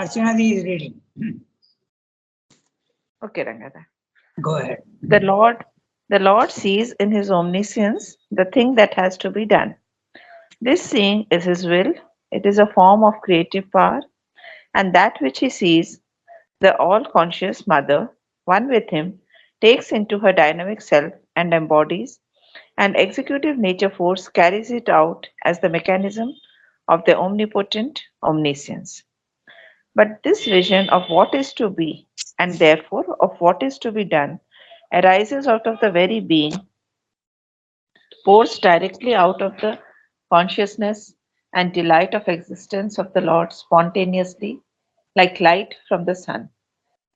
Archana is reading. Okay, Ranganath. Go ahead. The Lord, the Lord sees in his omniscience the thing that has to be done. This seeing is his will. It is a form of creative power, and that which he sees, the all-conscious Mother, one with him, takes into her dynamic self and embodies, and executive nature force carries it out as the mechanism of the omnipotent omniscience. But this vision of what is to be, and therefore of what is to be done, arises out of the very being, pours directly out of the consciousness and delight of existence of the Lord spontaneously, like light from the sun.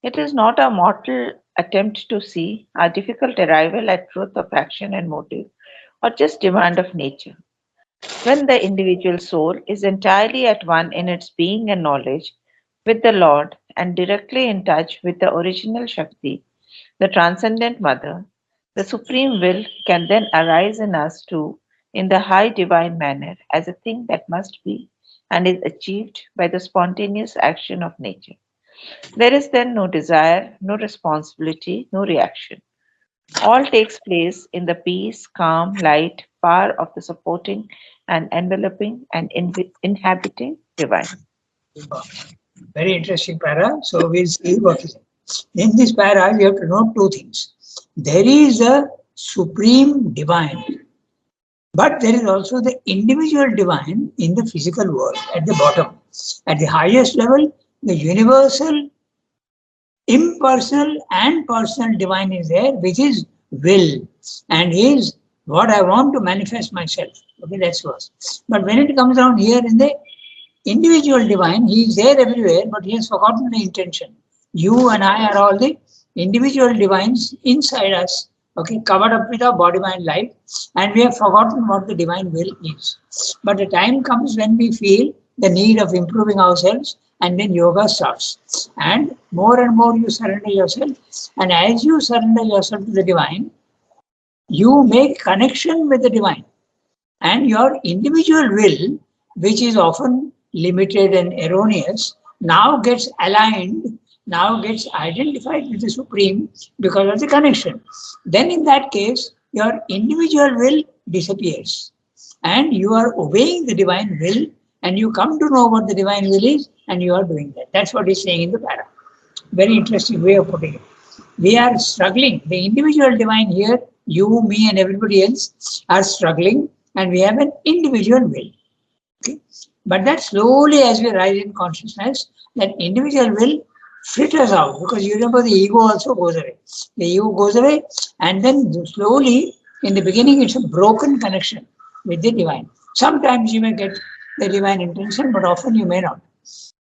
It is not a mortal attempt to see, a difficult arrival at truth of action and motive, or just demand of nature. When the individual soul is entirely at one in its being and knowledge with the Lord and directly in touch with the original Shakti, the transcendent Mother, the supreme will can then arise in us too in the high divine manner as a thing that must be and is achieved by the spontaneous action of nature. There is then no desire, no responsibility, no reaction. All takes place in the peace, calm, light, power of the supporting and enveloping and inhabiting divine. Very interesting para. So we'll see what is. In this para, you have to know two things. There is a supreme divine, but there is also the individual divine in the physical world at the bottom. At the highest level, the universal, impersonal, and personal divine is there, which is will and is what I want to manifest myself. Okay, that's first. But when it comes down here in the individual divine, he is there everywhere, but he has forgotten the intention. You and I are all the individual divines inside us, okay, covered up with our body, mind, life, and we have forgotten what the divine will is. But the time comes when we feel the need of improving ourselves, and then yoga starts. And more you surrender yourself, and as you surrender yourself to the divine, you make connection with the divine, and your individual will, which is often limited and erroneous, now gets aligned, now gets identified with the Supreme because of the connection. Then, in that case, your individual will disappears and you are obeying the divine will, and you come to know what the divine will is, and you are doing that. That's what he's saying in the para. Very interesting way of putting it. We are struggling. The individual divine here, you, me, and everybody else are struggling, and we have an individual will. Okay? But that slowly, as we rise in consciousness, that individual will filters out, because you remember the ego also goes away. The ego goes away, and then slowly, in the beginning, it's a broken connection with the divine. Sometimes you may get the divine intention, but often you may not.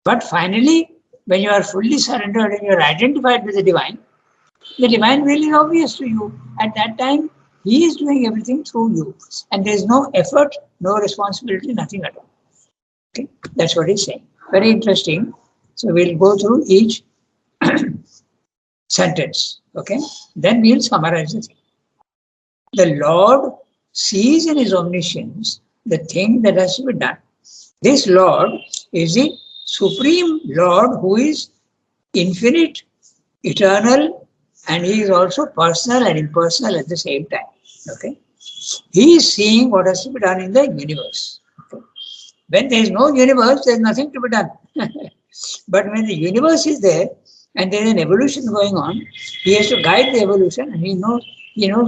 But finally, when you are fully surrendered and you are identified with the divine will is obvious to you. At that time, he is doing everything through you. And there is no effort, no responsibility, nothing at all. Okay, that's what he's saying. Very interesting. So we'll go through each sentence. Okay, then we'll summarize the thing. The Lord sees in his omniscience the thing that has to be done. This Lord is the Supreme Lord who is infinite, eternal, and he is also personal and impersonal at the same time. Okay, he is seeing what has to be done in the universe. Okay? When there is no universe, there is nothing to be done. But when the universe is there and there is an evolution going on, he has to guide the evolution, and he knows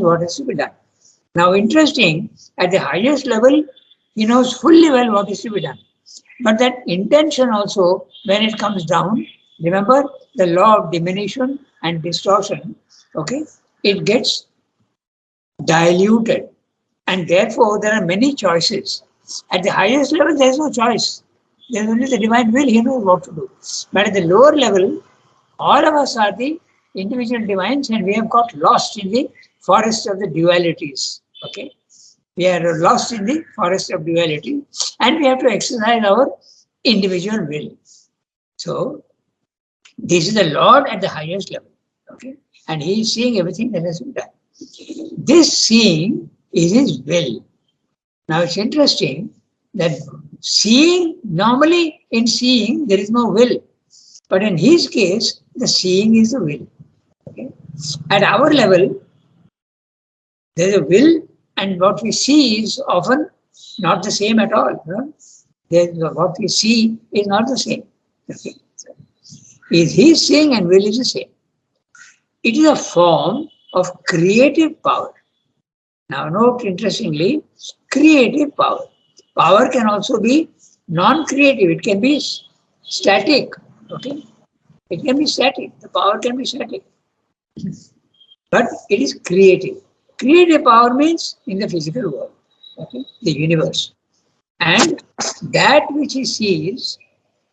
what has to be done. Now, interesting, at the highest level, he knows fully well what is to be done. But that intention also, when it comes down, remember the law of diminution and distortion, okay, it gets diluted. And therefore, there are many choices. At the highest level, there is no choice. There is only the divine will, he knows what to do. But at the lower level, all of us are the individual divines, and we have got lost in the forest of the dualities. Okay? We are lost in the forest of duality, and we have to exercise our individual will. So, this is the Lord at the highest level. Okay? And he is seeing everything that has been done. This seeing is his will. Now, it's interesting that seeing, normally in seeing, there is no will. But in his case, the seeing is the will. Okay? At our level, there is a will, and what we see is often not the same at all. What we see is not the same. Okay? So, is his seeing and will is the same. It is a form of creative power. Now note interestingly, creative power. Power can also be non-creative. It can be static. Okay? It can be static. The power can be static. But it is creative. Creative power means in the physical world, okay, the universe. And that which he sees,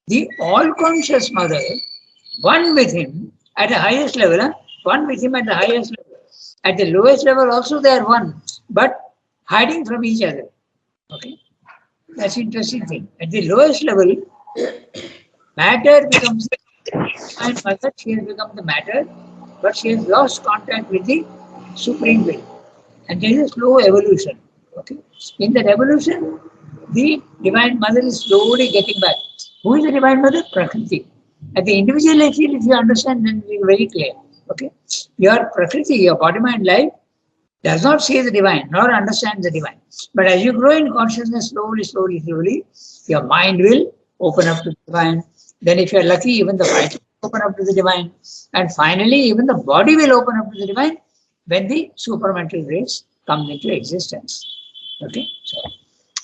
the all-conscious mother, one with him at the highest level, one with him at the highest level. At the lowest level also they are one, but hiding from each other. Okay, that's the interesting thing. At the lowest level, matter becomes and mother, she has become the matter, but she has lost contact with the supreme will. And there is a slow evolution. Okay? In that evolution, the Divine Mother is slowly getting back. Who is the Divine Mother? Prakriti. At the individual level, if you understand, then it is very clear. Okay? Your Prakriti, your body, mind, life, does not see the divine, nor understand the divine. But as you grow in consciousness, slowly, your mind will open up to the divine. Then if you are lucky, even the body will open up to the divine. And finally, even the body will open up to the divine when the supramental rays come into existence. Okay? So,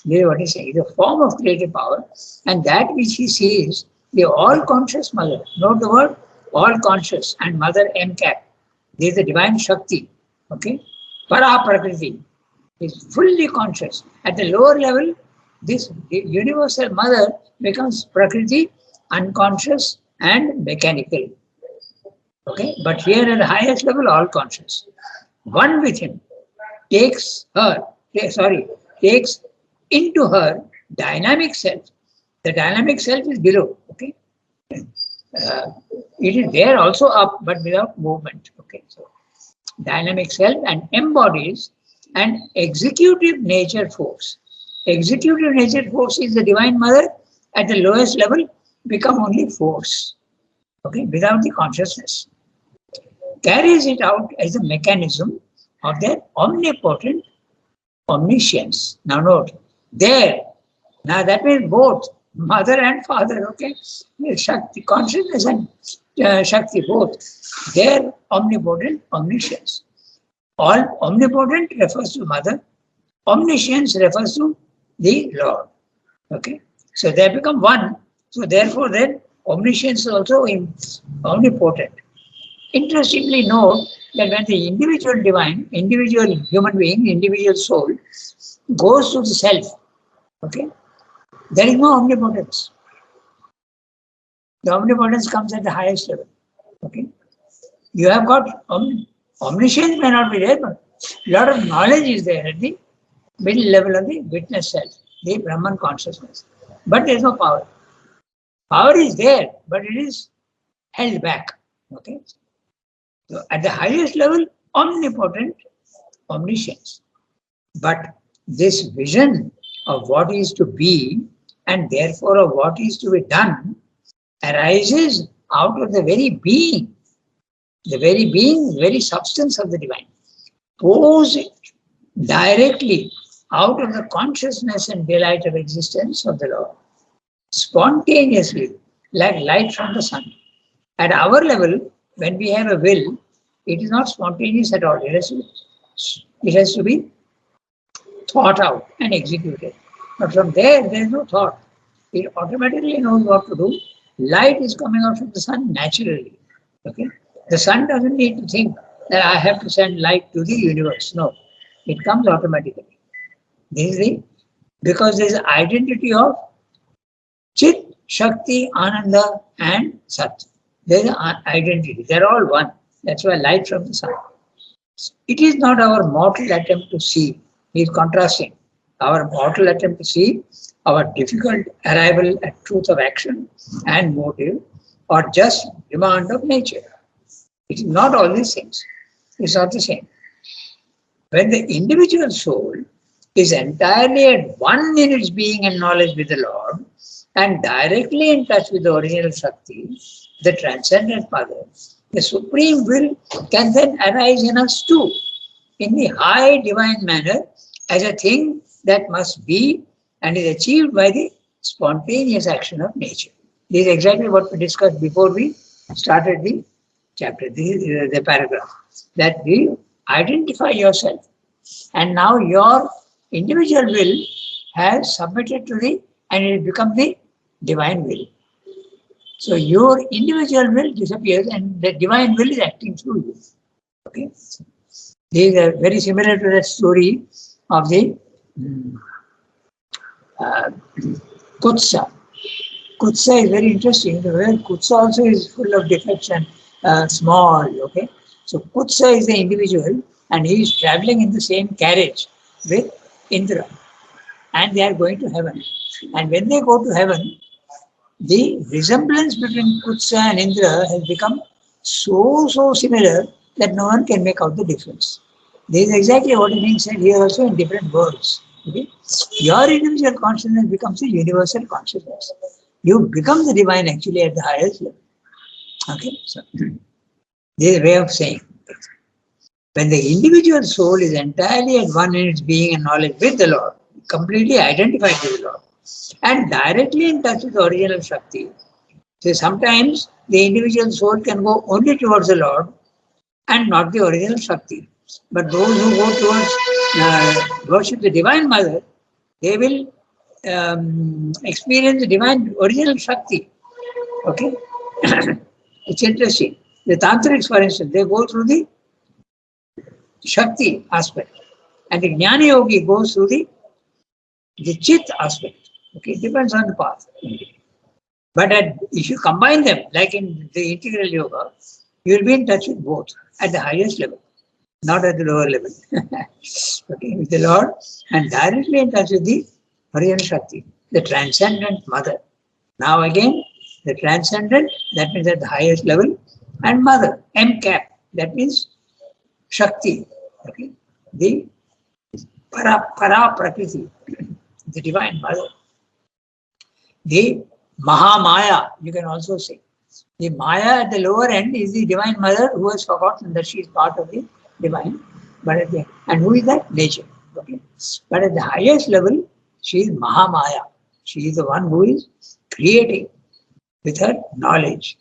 this is what he says. The form of creative power, and that which he sees, the all-conscious mother. Note the word all-conscious and mother M cap. This is the divine Shakti. Okay? Para Prakriti is fully conscious. At the lower level, this universal mother becomes Prakriti, unconscious and mechanical. Okay, but here at the highest level, all conscious. One with him takes into her dynamic self. The dynamic self is below. Okay, it is there also up, but without movement. Okay, so dynamic self and embodies an executive nature force. Executive nature force is the Divine Mother at the lowest level, become only force, okay, without the consciousness. Carries it out as a mechanism of their omnipotent omniscience. Now note, there, now that means both mother and father, okay, Shakti, consciousness and Shakti, both, their omnipotent omniscience. All omnipotent refers to mother, omniscience refers to the Lord. Okay, so they become one. So therefore, then omniscience is also omnipotent. Interestingly, note that when the individual divine, individual human being, individual soul goes to the self, okay, there is no omnipotence. The omnipotence comes at the highest level. Okay, you have got omniscience may not be there, but a lot of knowledge is there at the middle level of the witness self, the Brahman consciousness. But there is no power. Power is there, but it is held back. Okay. So at the highest level, omnipotent omniscience. But this vision of what is to be and therefore of what is to be done arises out of the very being, the very substance of the divine. Pours it directly out of the consciousness and delight of existence of the Lord, spontaneously, like light from the sun. At our level, when we have a will, it is not spontaneous at all. It has to be thought out and executed. But from there is no thought. It automatically knows what to do. Light is coming out from the sun naturally. Okay? The sun doesn't need to think that I have to send light to the universe. No, it comes automatically. This is because there is an identity of Chit, Shakti, Ananda and Sat. There is an identity. They are all one. That's why light from the sun. It is not our mortal attempt to see. He is contrasting. Our mortal attempt to see, our difficult arrival at truth of action and motive, or just demand of nature. It is not all these things. It's not the same. When the individual soul is entirely at one in its being and knowledge with the Lord, and directly in touch with the original Shakti, the transcendent Mother, the Supreme Will can then arise in us too, in the high divine manner, as a thing that must be and is achieved by the spontaneous action of nature. This is exactly what we discussed before we started the chapter, the paragraph, that we identify yourself. And now your individual will has submitted to the, and it becomes the divine will. So your individual will disappears and the divine will is acting through you. Okay. These are very similar to the story of the Kutsa. Kutsa is very interesting. The word Kutsa also is full of defects and small. Okay. So Kutsa is the individual and he is traveling in the same carriage with Indra and they are going to heaven. And when they go to heaven, the resemblance between Kutsa and Indra has become so similar that no one can make out the difference. This is exactly what is being said here also in different words. Okay? Your individual consciousness becomes a universal consciousness. You become the divine actually at the highest level. Okay, so this is a way of saying. When the individual soul is entirely at one in its being and knowledge with the Lord, completely identified with the Lord, and directly in touch with the original Shakti. So sometimes the individual soul can go only towards the Lord and not the original Shakti. But those who go towards worship the Divine Mother, they will experience the divine original Shakti. Okay? It's interesting. The Tantrics, for instance, they go through the Shakti aspect. And the Jnana Yogi goes through the Chit aspect. Okay, it depends on the path. But if you combine them, like in the integral yoga, you will be in touch with both at the highest level, not at the lower level. Okay, with the Lord and directly in touch with the Hariyan Shakti, the transcendent Mother. Now again, the transcendent, that means at the highest level, and Mother, M cap, that means Shakti, okay, the para Prakriti, the Divine Mother. The Mahamaya, you can also say. The Maya at the lower end is the Divine Mother who has forgotten that she is part of the Divine. But at the, and who is that? Nature. Okay. But at the highest level, she is Mahamaya. She is the one who is creating with her knowledge.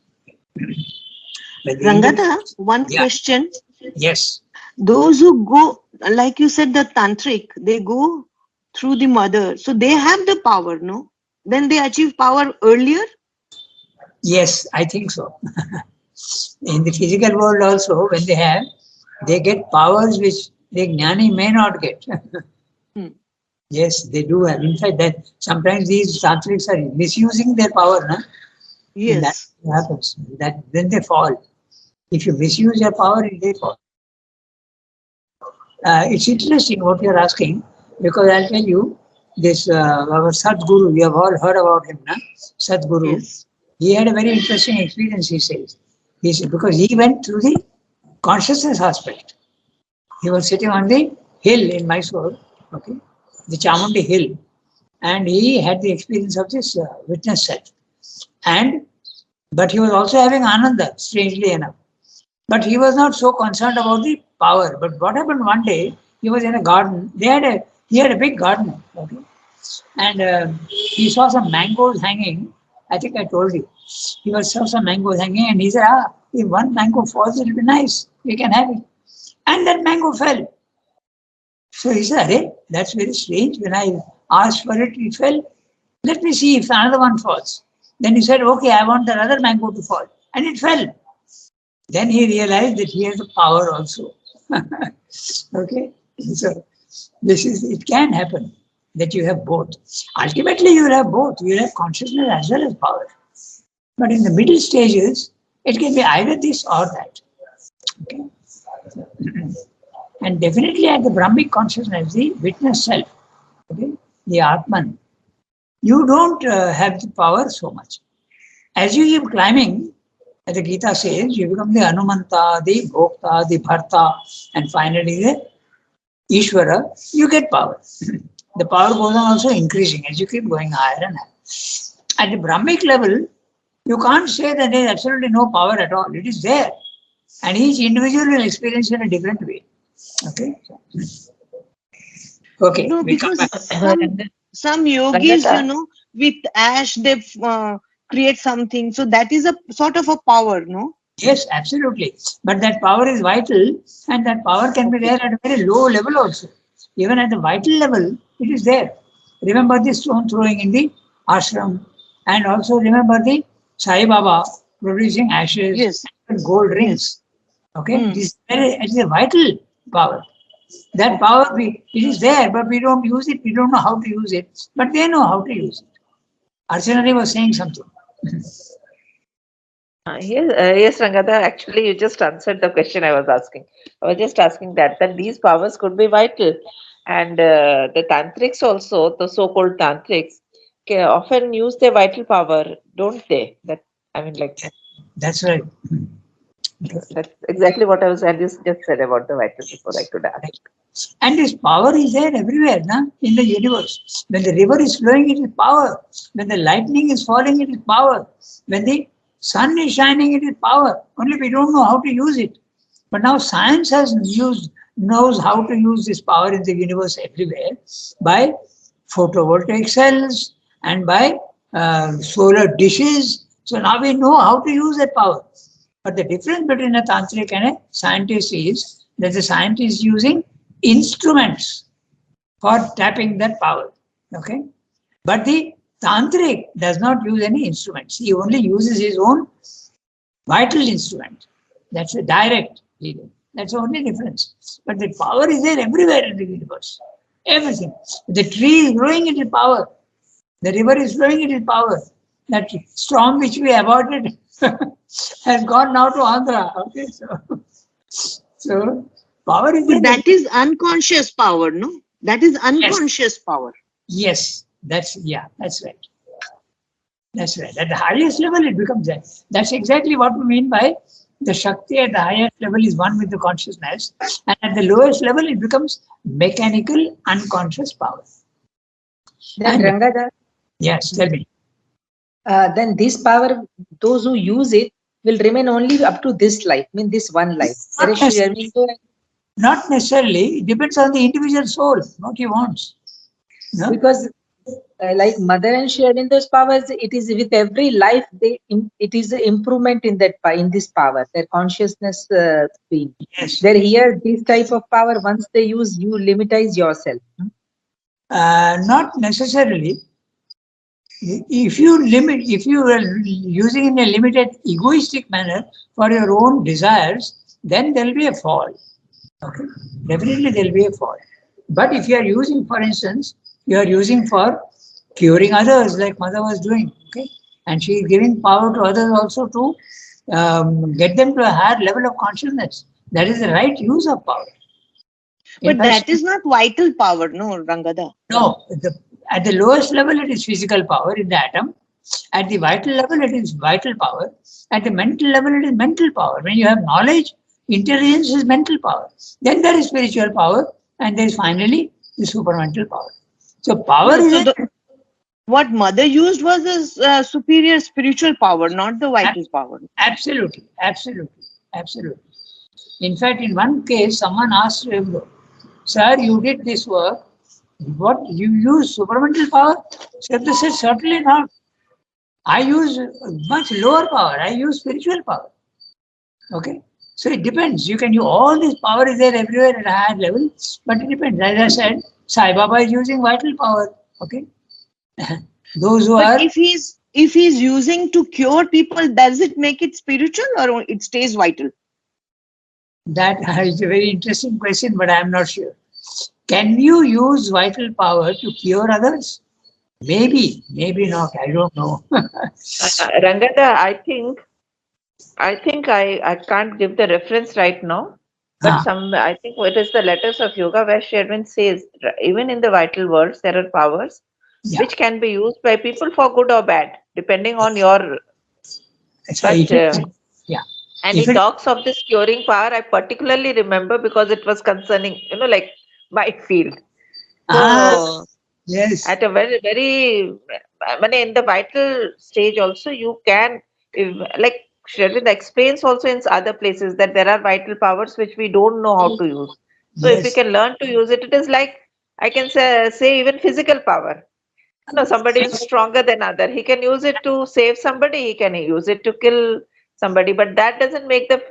Ranganath, one question. Yes. Those who go, like you said, the tantric, they go through the mother. So they have the power, no? Then they achieve power earlier? Yes, I think so. In the physical world also, when they get powers which the Jnani may not get. Yes, they do have. In fact, that sometimes these tantrics are misusing their power. No? Yes. That happens. That then they fall. If you misuse your power, they fall. It's interesting what you're asking because I'll tell you this. Our Sadguru, we have all heard about him, na? Sadguru. Yes. He had a very interesting experience. He says, because he went through the consciousness aspect. He was sitting on the hill in Mysore, okay, the Chamundi hill, and he had the experience of this witness self. But he was also having Ananda, strangely enough. But he was not so concerned about the power. But what happened one day, he was in a garden. He had a big garden, okay, and he saw some mangoes hanging. I think I told you. He saw some mangoes hanging, and he said, if one mango falls, it'll be nice. We can have it. And that mango fell. So he said, hey, that's very strange. When I asked for it, it fell. Let me see if another one falls. Then he said, okay, I want that other mango to fall. And it fell. Then he realized that he has the power also. Okay? So it can happen that you have both. Ultimately, you will have both. You will have consciousness as well as power. But in the middle stages, it can be either this or that. Okay? And definitely at the Brahmic consciousness, the witness self, okay, the Atman, you don't have the power so much. As you keep climbing, as the Gita says, you become the Anumanta, the Bhokta, the Bharta, and finally the Ishvara, you get power. The power goes on also increasing as you keep going higher and higher. At the Brahmic level, You can't say that there is absolutely no power at all. It is there. And each individual will experience it in a different way. Okay? Okay, No, we come because back. some yogis, Rangata, with ash they create something. So that is a sort of a power, no? Yes, absolutely. But that power is vital, and that power can be Okay. there at a very low level also. Even at the vital level, it is there. Remember the stone throwing in the ashram, and also remember the Sai Baba producing ashes Yes. and gold Yes. rings. Okay, Hmm. this it is a vital power. That Okay. power, it is there, but we don't use it. We don't know how to use it, but they know how to use it. Archana was saying something. yes, Rangada, actually, you just answered the question I was asking. I was just asking that these powers could be vital. And the tantrics also, the so-called tantrics, often use their vital power, don't they? That I mean, like, That's right. yes, that's exactly what I just said about the vital before I could ask. And this power is there everywhere in the universe. When the river is flowing, it is power. When the lightning is falling, it is power. When the sun is shining, it is power. Only we don't know how to use it. But now science knows how to use this power in the universe everywhere by photovoltaic cells and by solar dishes. So now we know how to use that power. But the difference between a tantric and a scientist is that the scientist is using instruments for tapping that power. Okay? But the tantric does not use any instruments. He only uses his own vital instrument. That's a direct healing. That's the only difference. But the power is there everywhere in the universe. Everything. The tree is growing, it is power. The river is flowing, it is power. That storm which we avoided has gone now to Andhra. Okay, so power is But there. that is unconscious power, no? That is Yes, unconscious power. yes, that's right. That's right. At the highest level, it becomes that. That's exactly what we mean by the Shakti at the highest level is one with the consciousness, and at the lowest level, it becomes mechanical, unconscious power. Then And Rangada, yes, tell me. then this power, those who use it will remain only up to this life, mean this one life. Not, Whereas Sri necess- Aurobindo, not necessarily. It depends on the individual soul, what he wants. No? because like Mother and Sri Aurobindo's powers, it is with every life it is an improvement in that in this power, their consciousness being. Yes. There here, this type of power, once they use, you limitize yourself. Not necessarily. If you are using in a limited egoistic manner for your own desires, then there will be a fall. Okay, definitely there will be a fall. But if you are using, for instance, you are using for curing others, like Mother was doing, okay, and she is giving power to others also to get them to a higher level of consciousness. That is the right use of power. In But fact, that is not vital power, no, Rangada. no, at the lowest level, it is physical power in the atom. At the vital level, it is vital power. At the mental level, it is mental power. When you have knowledge, intelligence is mental power. Then there is spiritual power, and there is finally the supermental power. So power No, is so a, what Mother used was a superior spiritual power, not the vital power. absolutely, absolutely, absolutely. In fact, in one case, someone asked him, "Sir, you did this work. What you use supermental power?" Shabda said, "Certainly not. I use much lower power. I use spiritual power." Okay. So it depends. You can use all this power is there everywhere at a higher level, but it depends. As I said, Sai Baba is using vital power. Okay. Those who But are if he's using to cure people, does it make it spiritual or it stays vital? that is a very interesting question, but I am not sure. Can you use vital power to cure others? Maybe, maybe not. I don't know. Rangada, I can't give the reference right now, but Ah, I think it is the letters of yoga where Sherwin says even in the vital worlds there are powers yeah. which can be used by people for good or bad, depending on your. So But if it, yeah, and if he it, talks of this curing power. I particularly remember because it was concerning, like my field. ah, So yes, at a very, very, I mean, in the vital stage also, you can, Like Shraddha explains also in other places that there are vital powers which we don't know how to use. So if we Yes. can learn to use it, it is like I can say even physical power. No, somebody is stronger than other. He can use it to save somebody. He can use it to kill somebody. But that doesn't make the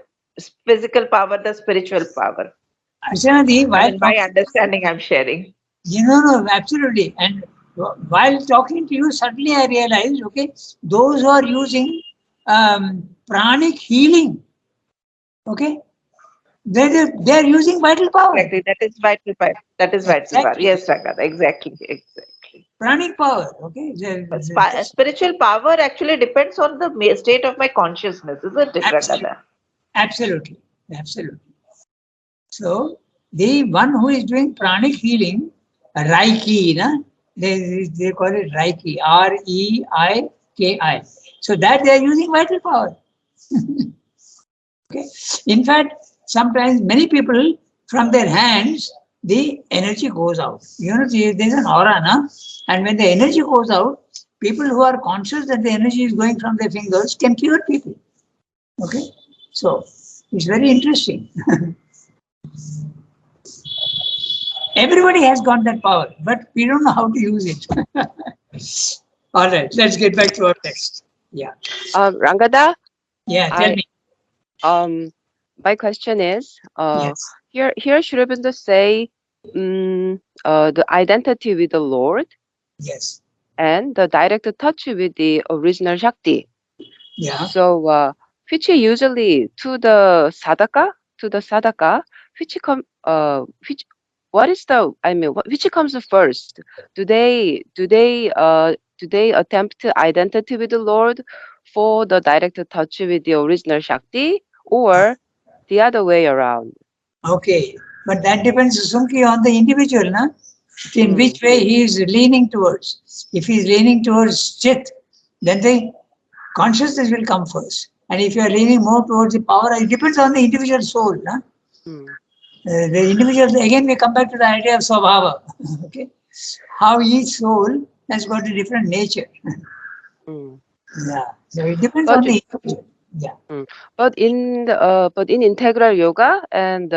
physical power the spiritual power. Archana, I while mean, my talking, understanding I'm sharing. no, absolutely. And while talking to you, suddenly I realized, okay, those who are using pranic healing, okay, they're using vital power. Exactly. That is vital power. That is vital power. Exactly. Yes, Raghav. Exactly. Exactly. Pranic power, okay. But spiritual power actually depends on the state of my consciousness, isn't it, Absolutely. Raghav? Absolutely. Absolutely. So the one who is doing pranic healing, Reiki, na? They call it Reiki, Reiki. So that they are using vital power. Okay. In fact, sometimes many people from their hands, the energy goes out. You know, there's an aura, na? And when the energy goes out, people who are conscious that the energy is going from their fingers can cure people. Okay. So it's very interesting. Everybody has got that power, but we don't know how to use it. All right, let's get back to our text. Yeah, Rangada, yeah. Tell I me. my question is, Yes, here Aurobindo say, the identity with the Lord yes, and the direct touch with the original Shakti. yeah. So, which usually to the sadhaka, which, what is the, I mean, which comes first? Do they attempt identity with the Lord for the direct touch with the original Shakti, or the other way around? Okay, but that depends, Sumki, on the individual, na? In Mm, which way he is leaning towards. If he is leaning towards chit, then the consciousness will come first. And if you are leaning more towards the power, it depends on the individual soul. Na? mm, The individual, again, we come back to the idea of swabhava. Okay, how each soul has got a different nature. mm. Yeah. So it depends on But the individual. Yeah. Mm. But in integral yoga, and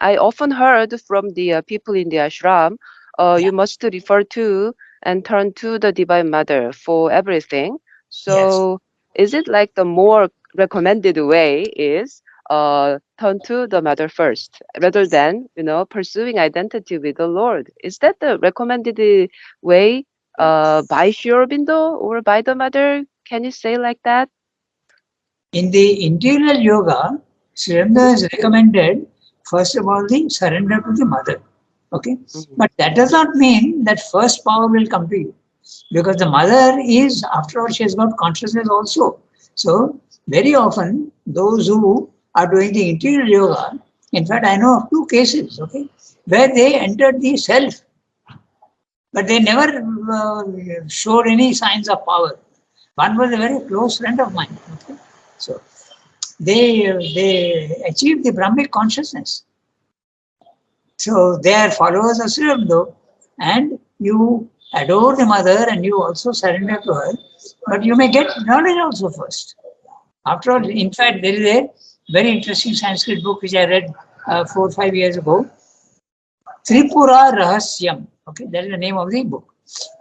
I often heard from the people in the ashram, Yeah. you must refer to and turn to the Divine Mother for everything. Yes. So is it like the more recommended way is turn to the Mother first, rather than pursuing identity with the Lord? Is that the recommended way by Sri Aurobindo or by the Mother? Can you say like that? In the interior yoga, Sriranga has recommended first of all the surrender to the mother. Okay. Mhm. But that does not mean that first power will come to you. Because the mother is, after all, she has got consciousness also. So very often those who are doing the interior yoga, in fact, I know of two cases, okay, where they entered the self, but they never showed any signs of power. One was a very close friend of mine. Okay? So they achieved the Brahmic consciousness. So they are followers of Sri Aurobindo, and you adore the mother and you also surrender to her, but you may get knowledge also first. After all, in fact, there is a very interesting Sanskrit book which I read 4 or 5 years ago, Tripura Rahasyam. Okay, that is the name of the book.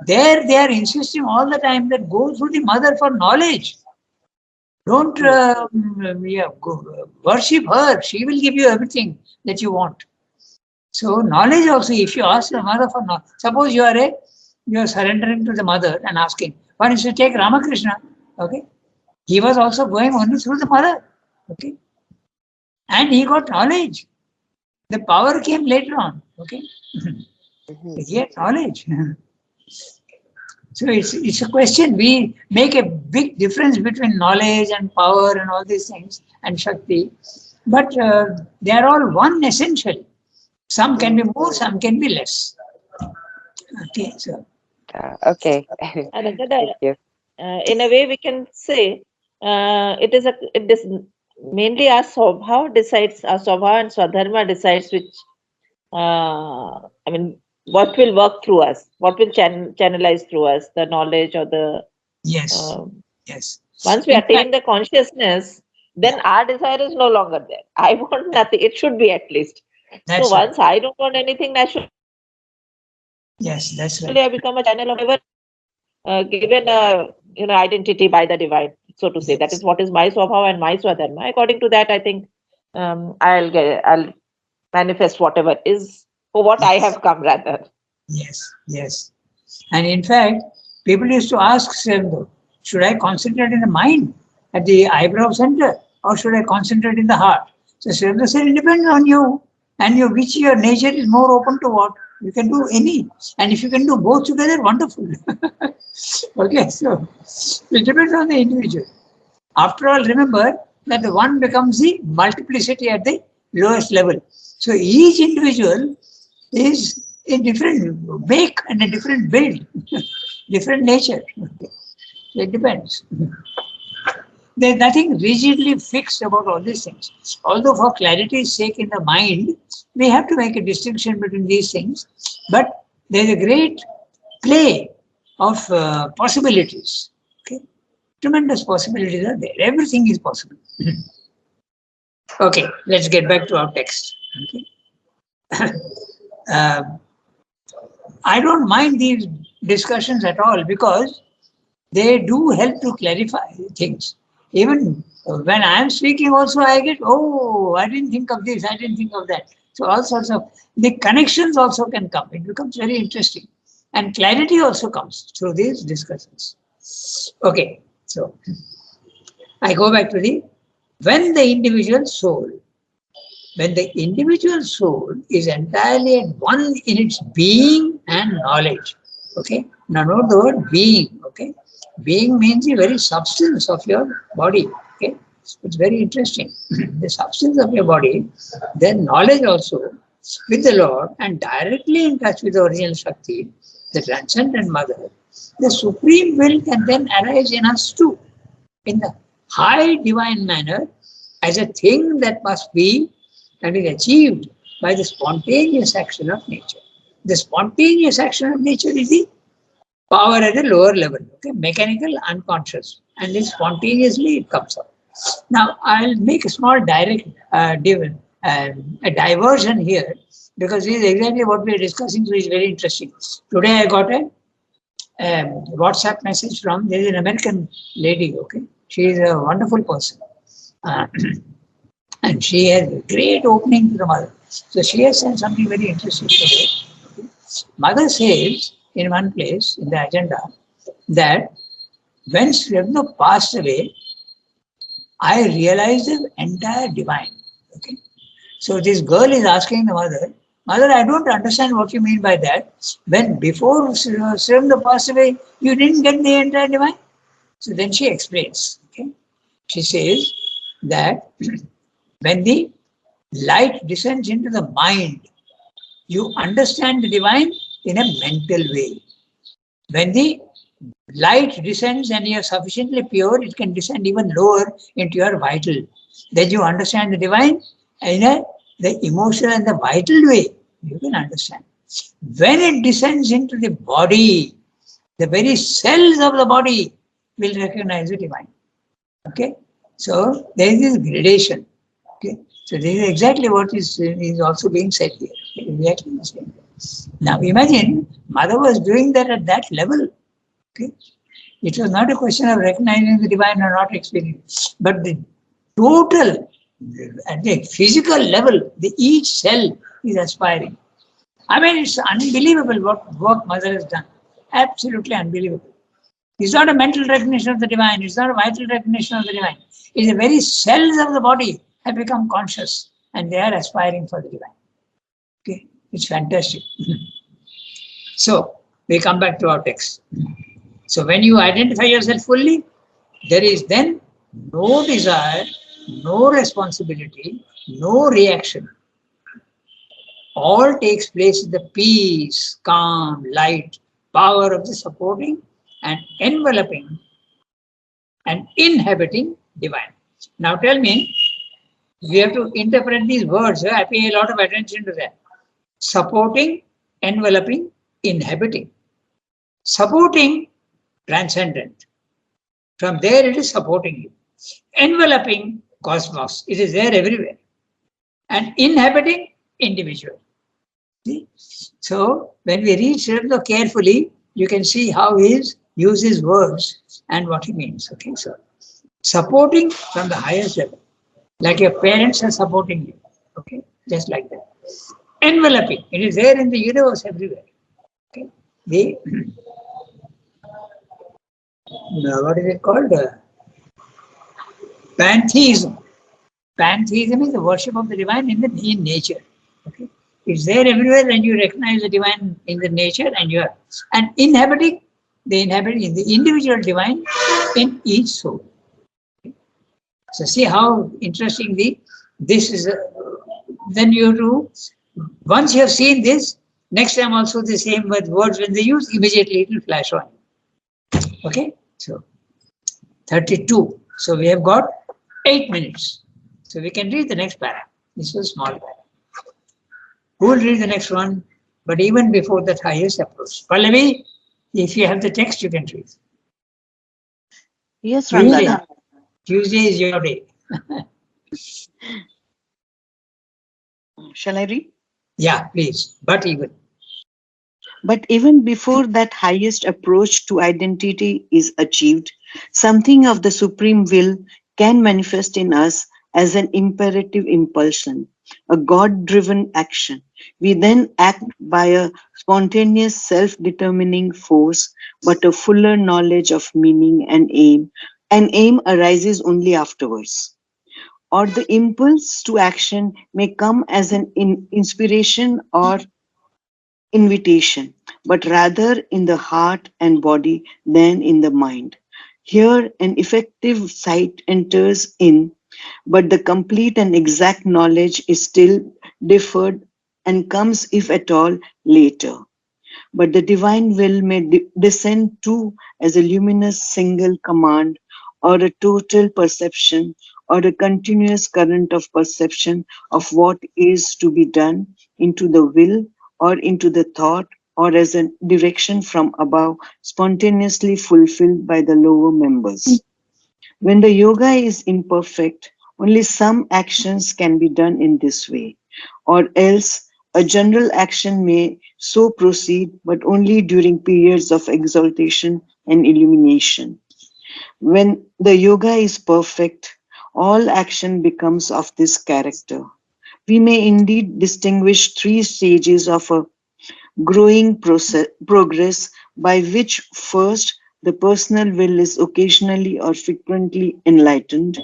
There they are insisting all the time that go through the mother for knowledge. Don't Mm, worship her. She will give you everything that you want. So knowledge also, if you ask the mother for knowledge, suppose you are surrendering to the mother and asking. For instance, take Ramakrishna. Okay, he was also going only through the mother. Okay, and he got knowledge. The power came later on. Okay, mhm. he had knowledge. So it's a question. We make a big difference between knowledge and power and all these things and Shakti, but they are all one essential. Some can be Mm. more, some can be less. Okay, so Okay. And Thank you. in a way, we can say it is mainly our Swabha decides, our Swabha and Swadharma decides which, I mean, what will work through us, what will channelize through us, the knowledge or the yes, um, yes. Once we In fact, attain the consciousness, then our desire is no longer there. I want nothing. It should be at least. So that's right. once I don't want anything, naturally Yes, that's I right. become a channel of ever given a identity by the divine, so to say. That Yes, is what is my swabhava and my swadharma. According to that, I think I'll manifest whatever is for what I yes, have come rather. yes, yes. And in fact, people used to ask Srendo, should I concentrate in the mind at the eyebrow center or should I concentrate in the heart? So Srendo said, it depends on you and which your nature is more open to what. You can do any. And if you can do both together, wonderful. Okay, so it depends on the individual. After all, remember that the one becomes the multiplicity at the lowest level. So each individual is a different make and a different build, different nature. It depends. There's nothing rigidly fixed about all these things. Although for clarity's sake in the mind, we have to make a distinction between these things, but there's a great play of possibilities. Okay? Tremendous possibilities are there. Everything is possible. Okay, let's get back to our text. Okay. Uh, I don't mind these discussions at all because they do help to clarify things. Even when I am speaking also, I get, oh, I didn't think of this, I didn't think of that. So all sorts of, the connections also can come. It becomes very interesting. And clarity also comes through these discussions. Okay, so I go back to when the individual soul is entirely at one in its being and knowledge. Okay. Now note the word being. Okay. Being means the very substance of your body. Okay. It's very interesting. The substance of your body, then knowledge also with the Lord and directly in touch with the original Shakti, the transcendent mother, the supreme will can then arise in us too, in the high divine manner, as a thing that must be and is achieved by the spontaneous action of nature. The spontaneous action of nature is the power at a lower level, okay, mechanical, unconscious, and then spontaneously it comes out. Now, I'll make a small a diversion here because this is exactly what we are discussing, so it's very interesting. Today I got a WhatsApp message from, there is an American lady, okay, she is a wonderful person. Uh, and she has a great opening to the mother. So she has said something very interesting today. Mother says in one place in the agenda that when Srivna passed away, I realized the entire divine. Okay. So this girl is asking the mother, Mother, I don't understand what you mean by that. When before Srivna passed away, you didn't get the entire divine? So then she explains. Okay. She says that when the light descends into the mind, you understand the divine in a mental way. When the light descends and you are sufficiently pure, it can descend even lower into your vital. Then you understand the divine in the emotional and the vital way. You can understand. When it descends into the body, the very cells of the body will recognize the divine. Okay? So there is this gradation. Okay? So this is exactly what is also being said here. Exactly the same. Now imagine mother was doing that at that level. Okay? It was not a question of recognizing the divine or not experience, but the total, at the physical level, each cell is aspiring. I mean, it's unbelievable what work mother has done. Absolutely unbelievable. It's not a mental recognition of the divine. It's not a vital recognition of the divine. It's the very cells of the body have become conscious and they are aspiring for the divine. Okay, it's fantastic. So we come back to our text. So when you identify yourself fully, there is then no desire, no responsibility, no reaction. All takes place in the peace, calm, light, power of the supporting and enveloping and inhabiting divine. Now tell me, we have to interpret these words. I pay a lot of attention to that. Supporting, enveloping, inhabiting. Supporting, transcendent. From there it is supporting you. Enveloping cosmos, it is there everywhere. And inhabiting individual. See? So when we read Srila carefully, you can see how he uses words and what he means. Okay, so supporting from the highest level, like your parents are supporting you. Okay, just like that. Enveloping, it is there in the universe everywhere. Okay, the what is it called? Pantheism. Pantheism is the worship of the divine in nature. Okay, it's there everywhere, and you recognize the divine in the nature, and inhabiting the individual divine in each soul. Okay? So see how interesting this is. Then you do. Once you have seen this, next time also the same with words when they use, immediately it will flash on. Okay, so 32. So we have got 8 minutes. So we can read the next paragraph. This was small paragraph. Who will read the next one? But even before that highest approach. Pallavi, if you have the text, you can read. Yes, Tuesday. Ranganath. Tuesday is your day. Shall I read? Yeah, please. But even before that highest approach to identity is achieved, something of the supreme will can manifest in us as an imperative impulsion, a God-driven action. We then act by a spontaneous self-determining force, but a fuller knowledge of meaning and aim. An aim arises only afterwards. Or the impulse to action may come as an inspiration or invitation, but rather in the heart and body than in the mind. Here, an effective sight enters in, but the complete and exact knowledge is still deferred and comes, if at all, later. But the divine will may descend too as a luminous single command, or a total perception, or a continuous current of perception of what is to be done into the will or into the thought, or as a direction from above, spontaneously fulfilled by the lower members. When the yoga is imperfect, only some actions can be done in this way, or else a general action may so proceed, but only during periods of exaltation and illumination. When the yoga is perfect, all action becomes of this character. We may indeed distinguish 3 stages of a growing progress, by which first the personal will is occasionally or frequently enlightened,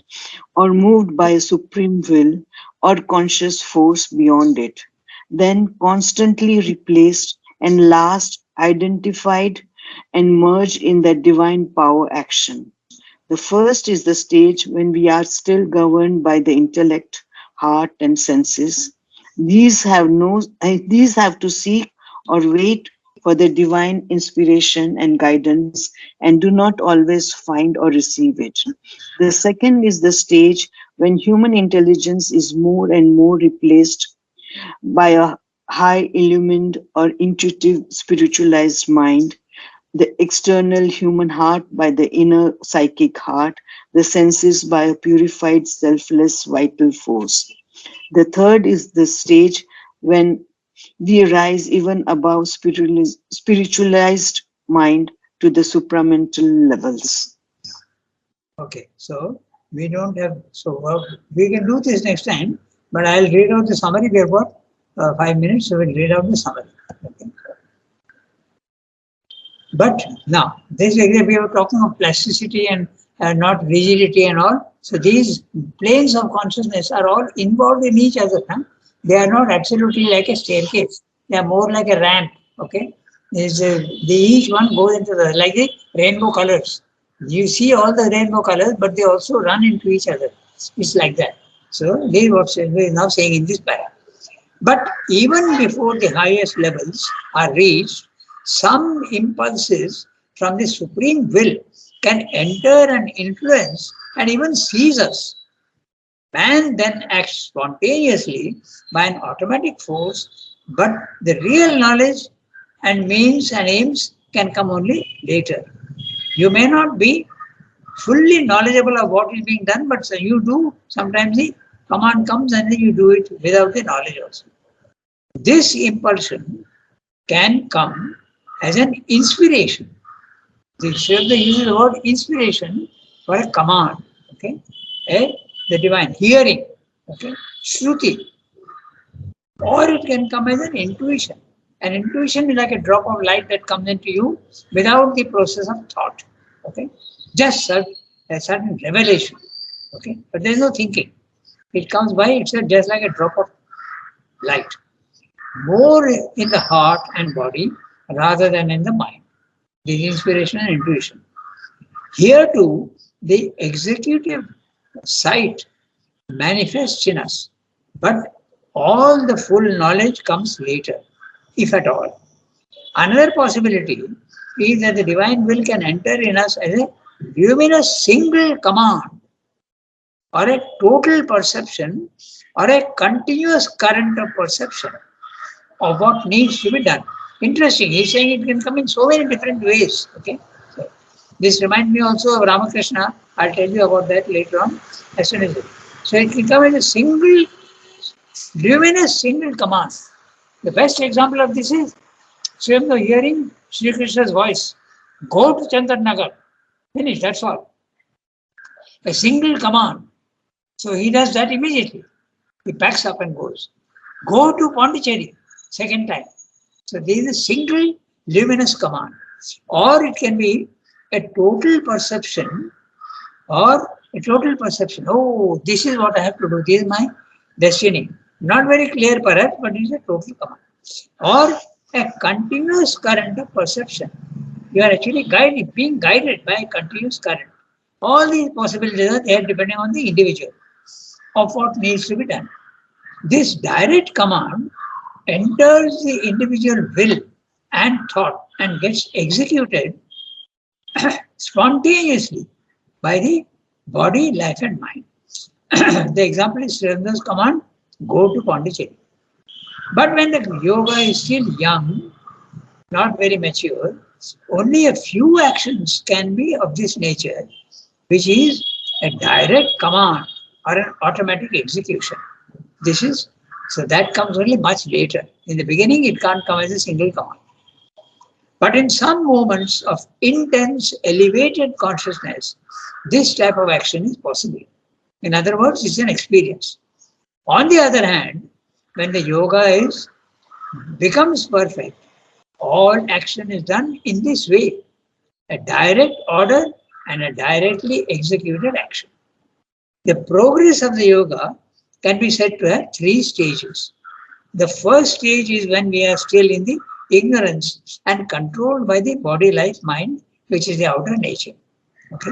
or moved by a supreme will or conscious force beyond it, then constantly replaced, and last identified and merged in that divine power action. The first is the stage when we are still governed by the intellect, heart, and senses. These have to seek or wait for the divine inspiration and guidance, and do not always find or receive it. The second is the stage when human intelligence is more and more replaced by a high illumined or intuitive spiritualized mind, the external human heart by the inner psychic heart, the senses by a purified selfless vital force. The third is the stage when we rise even above spiritualized mind to the supramental levels. okay. So we don't have. So we can do this next time. But I'll read out the summary. We have got 5 minutes, so we'll read out the summary. Okay. But now, this area we were talking of plasticity and not rigidity and all. So these planes of consciousness are all involved in each other. Huh? They are not absolutely like a staircase. They are more like a ramp. Okay, each one goes into like the rainbow colors. You see all the rainbow colors, but they also run into each other. It's like that. So this is what we are now saying in this paragraph. But even before the highest levels are reached, some impulses from the supreme will can enter and influence and even seize us. Man then acts spontaneously by an automatic force, but the real knowledge and means and aims can come only later. You may not be fully knowledgeable of what is being done, but so you do, sometimes the command comes and then you do it without the knowledge also. This impulsion can come as an inspiration. The Shraddha uses the word inspiration for a command, okay? The divine, hearing, okay? Shruti. Or it can come as an intuition. An intuition is like a drop of light that comes into you without the process of thought, okay? Just a certain revelation, okay? But there is no thinking. It comes by itself just like a drop of light. More in the heart and body rather than in the mind. This inspiration and intuition. Here too, the executive sight manifests in us, but all the full knowledge comes later, if at all. Another possibility is that the divine will can enter in us as a luminous single command, or a total perception, or a continuous current of perception of what needs to be done. Interesting, he's saying it can come in so many different ways. Okay, so this reminds me also of Ramakrishna. I'll tell you about that later on as soon as it. So it can come as a single, luminous single command. The best example of this is Srimno hearing Sri Krishna's voice. Go to Chandranagar. Finish, that's all. A single command. So he does that immediately. He packs up and goes. Go to Pondicherry, second time. So there is a single luminous command. Or it can be a total perception, or a total perception. Oh, this is what I have to do. This is my destiny. Not very clear perhaps, but it is a total command. Or a continuous current of perception. You are actually being guided by a continuous current. All these possibilities are there depending on the individual of what needs to be done. This direct command enters the individual will and thought and gets executed spontaneously by the body, life and mind. The example is Srinivas's command, go to Pondicherry. But when the yoga is still young, not very mature, only a few actions can be of this nature, which is a direct command or an automatic execution. So that comes only much later. In the beginning, it can't come as a single command. But in some moments of intense, elevated consciousness, this type of action is possible. In other words, it's an experience. On the other hand, when the yoga becomes perfect, all action is done in this way, a direct order and a directly executed action. The progress of the yoga can be said to have 3 stages. The first stage is when we are still in the ignorance and controlled by the body, life, mind, which is the outer nature. Okay.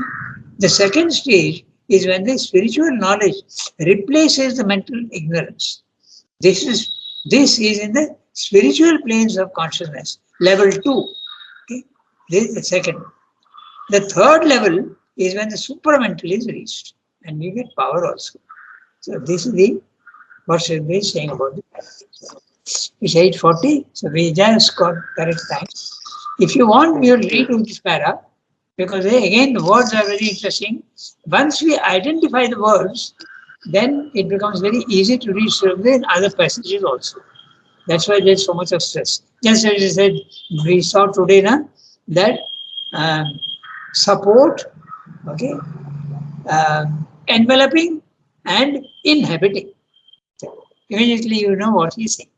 The second stage is when the spiritual knowledge replaces the mental ignorance. This is in the spiritual planes of consciousness, level 2. Okay. This is the second. The third level is when the supramental is reached and we get power also. So this is what Sri is saying about it. It's 8:40, so we just got correct time. If you want, we will read this para, because again the words are very interesting. Once we identify the words, then it becomes very easy to read Sri in other passages also. That's why there's so much of stress. Just as I said, we saw today that support, okay, enveloping and inhabiting. So immediately you know what he's saying.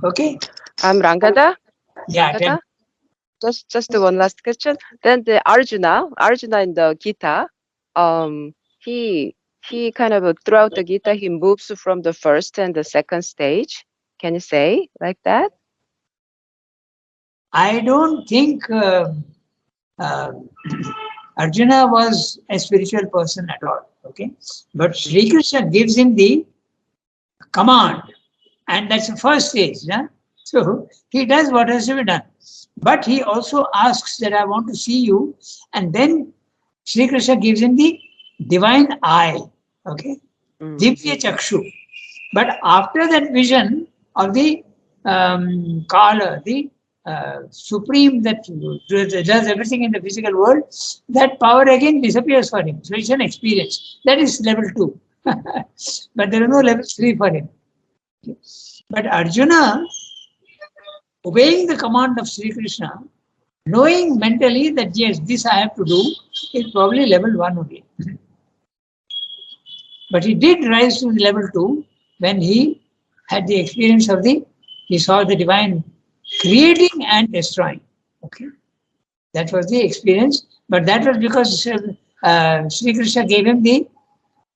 Okay. Rangada? Yeah. Rangada? Just one last question. Then the Arjuna in the Gita, he kind of throughout the Gita he moves from the first and the second stage. Can you say like that? I don't think Arjuna was a spiritual person at all. Okay, but Sri Krishna gives him the command, and that's the first stage. Yeah? So he does what has to be done. But he also asks that I want to see you, and then Sri Krishna gives him the divine eye. Okay, Divya Chakshu. But after that vision of the Kala, the supreme that does everything in the physical world, that power again disappears for him. So it's an experience. That is level 2. But there is no level 3 for him. But Arjuna, obeying the command of Sri Krishna, knowing mentally that yes, this I have to do, is probably level 1 only. But he did rise to the level 2 when he had the experience of he saw the divine creating and destroying. Okay, that was the experience. But that was because Sri Krishna gave him the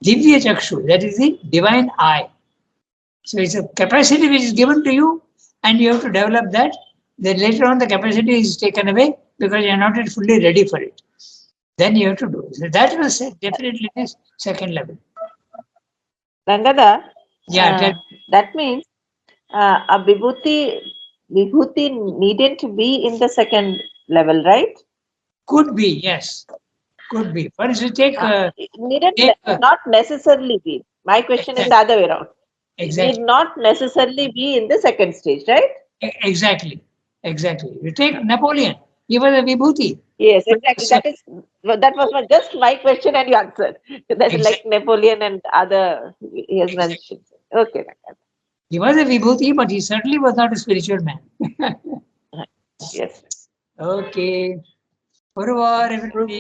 Divya Chakshu, that is the divine eye. So it's a capacity which is given to you, and you have to develop that. Then later on, the capacity is taken away because you are not yet fully ready for it. Then you have to do it. So that was definitely this second level. Rangada, Yeah, that means a vibhuti needn't be in the second level, right? could be, yes. Could be. For instance, take. Not necessarily be. My question is the other way around. Exactly. It need not necessarily be in the second stage, right? Exactly. Exactly. You take Napoleon. He was a vibhuti. Yes, exactly. That was just my question, and you answered. That's Exactly. like Napoleon and other he has mentioned. Okay. He was a vibhuti, but he certainly was not a spiritual man. Yes. Okay. Au revoir, everybody.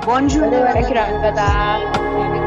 Bonjour. Thank you, Rangada.